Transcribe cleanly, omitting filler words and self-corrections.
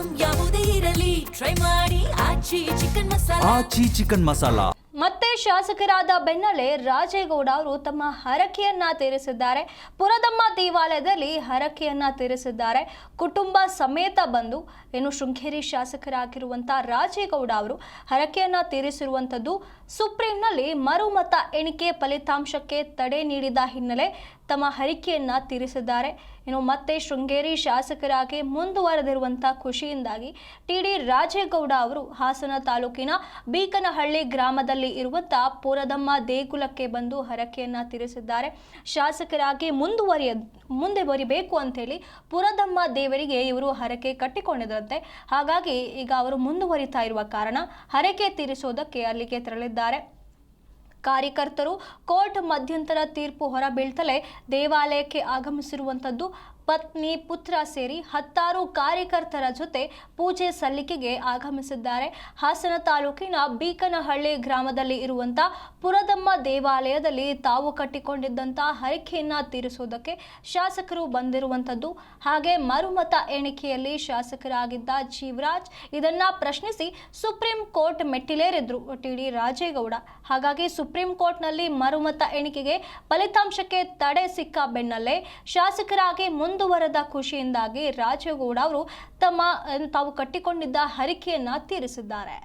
Item ಯಾವುದೇ ಇರಲಿ try ಮಾಡಿ ಆಚಿ ಚಿಕನ್ ಮಸಾಲಾ. ಮತ್ತೆ ಶಾಸಕರಾದ ಬೆನ್ನಲ್ಲೇ ರಾಜೇಗೌಡ ಅವರು ತಮ್ಮ ಹರಕೆಯನ್ನ ತೀರಿಸಿದ್ದಾರೆ. ಪುರದಮ್ಮ ದೇವಾಲಯದಲ್ಲಿ ಹರಕೆಯನ್ನ ತೀರಿಸಿದ್ದಾರೆ. ಕುಟುಂಬ ಸಮೇತ ಬಂದು ಶೃಂಗೇರಿ ಶಾಸಕರಾಗಿರುವಂತಹ ರಾಜೇಗೌಡ ಅವರು ಹರಕೆಯನ್ನ ತೀರಿಸಿರುವಂತದ್ದು ಸುಪ್ರೀಂನಲ್ಲಿ ಮರುಮತ ಎಣಿಕೆ ಫಲಿತಾಂಶಕ್ಕೆ ತಡೆ ನೀಡಿದ ಹಿನ್ನೆಲೆ ತಮ್ಮ ಹರಕೆಯನ್ನ ತೀರಿಸಿದ್ದಾರೆ. ಮತ್ತೆ ಶೃಂಗೇರಿ ಶಾಸಕರಾಗಿ ಮುಂದುವರೆದಿರುವಂತಹ ಖುಷಿಯಿಂದಾಗಿ ಟಿ.ಡಿ. ರಾಜೇಗೌಡ ಅವರು ಹಾಸನ ತಾಲೂಕಿನ ಬೀಕನಹಳ್ಳಿ ಗ್ರಾಮದಲ್ಲಿ ಇರುವಂತಹ ಪುರದಮ್ಮ ದೇಗುಲಕ್ಕೆ ಬಂದು ಹರಕೆಯನ್ನ ತೀರಿಸಿದ್ದಾರೆ. ಶಾಸಕರಾಗಿ ಮುಂದೆ ಬರಬೇಕು ಅಂತ ಹೇಳಿ ಪುರದಮ್ಮ ದೇವರಿಗೆ ಇವರು ಹರಕೆ ಕಟ್ಟಿಕೊಂಡಿದ್ರಂತೆ. ಹಾಗಾಗಿ ಈಗ ಅವರು ಮುಂದುವರಿತಾ ಇರುವ ಕಾರಣ ಹರಕೆ ತೀರಿಸೋದಕ್ಕೆ ಅಲ್ಲಿಗೆ ತೆರಳಿದ್ದಾರೆ. ಕಾರ್ಯಕರ್ತರು ಕೋರ್ಟ್ ಮಧ್ಯಂತರ ತೀರ್ಪು ಹೊರಬೀಳ್ತಲೇ ದೇವಾಲಯಕ್ಕೆ ಆಗಮಿಸಿರುವಂಥದ್ದು. ಪತ್ನಿ ಪುತ್ರ ಸೇರಿ 10 ಕಾರ್ಯಕರ್ತರ ಜೊತೆ ಪೂಜೆ ಸಲ್ಲಿಕೆಗೆ ಆಗಮಿಸಿದ್ದಾರೆ. ಹಾಸನ ತಾಲೂಕಿನ ಬೀಕನಹಳ್ಳಿ ಗ್ರಾಮದಲ್ಲಿ ಇರುವಂತಹ ಪುರದಮ್ಮ ದೇವಾಲಯದಲ್ಲಿ ತಾವು ಕಟ್ಟಿಕೊಂಡಿದ್ದಂತಹ ಹರಕೆಯನ್ನ ತೀರಿಸುವುದಕ್ಕೆ ಶಾಸಕರು ಬಂದಿರುವಂಥದ್ದು. ಹಾಗೆ ಮರುಮತ ಎಣಿಕೆಯಲ್ಲಿ ಶಾಸಕರಾಗಿದ್ದ ಜೀವರಾಜ್ ಇದನ್ನ ಪ್ರಶ್ನಿಸಿ ಸುಪ್ರೀಂ ಕೋರ್ಟ್ ಮೆಟ್ಟಿಲೇರಿದ್ರು ಟಿ.ಡಿ. ರಾಜೇಗೌಡ. ಹಾಗಾಗಿ ಸುಪ್ರೀಂ ಕೋರ್ಟ್ನಲ್ಲಿ ಮರುಮತ ಎಣಿಕೆಗೆ ಫಲಿತಾಂಶಕ್ಕೆ ತಡೆ ಸಿಕ್ಕ ಬೆನ್ನಲ್ಲೇ ಶಾಸಕರಾಗಿ ಮುಂದುವರೆದ ಖುಷಿಯಿಂದಾಗಿ ರಾಜೇಗೌಡ ಅವರು ತಾವು ಕಟ್ಟಿಕೊಂಡಿದ್ದ ಹರಕೆಯನ್ನ ತೀರಿಸಿದ್ದಾರೆ.